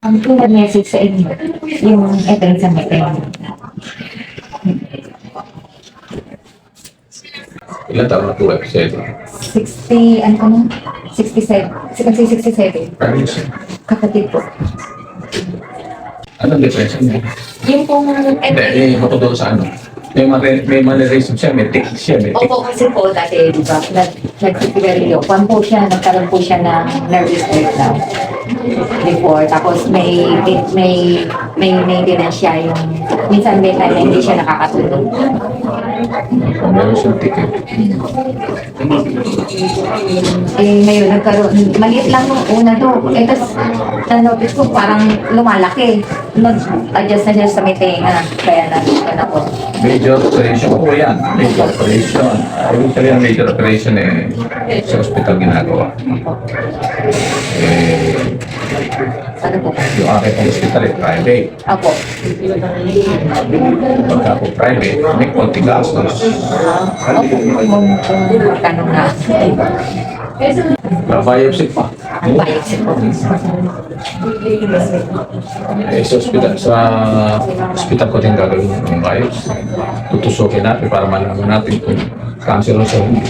Kung nag-message sa inyo, yung ito yung sa meeting. Ilan taon na po episode? 60, ano ko na? 67. Kasi 67. Parents, Kapatid po. anong difference niya? Yung pong Hindi, ako doon sa ano. May mannerism siya, may tick siya, may tick. Opo, kasi po dati, di ba, nagsipigarilyo. Kwan po siya, nagkaroon po siya ng nervous breakdown before. Tapos may maintenance siya yung, minsan may time na hindi siya nakakatulog. Meron siyang tick eh. Ngayon, nagkaroon, maliit lang nung una to. Tapos, na-notice ko parang lumalaki. Nag-adjust na siya sa may tenga. Kaya na po. Major operation po yan. Major operation. Usually ang major operation sa hospital ginagawa. Ano po? Yung aking pong hospital private. Ako. Pagka po private, may konting gastos. Opo, kung tanong na. Biopsy pa. Biopsy po. Sa hospital ko din gagawin yung biopsy. Tutusukin natin para malaman natin kung cancer o sa hindi.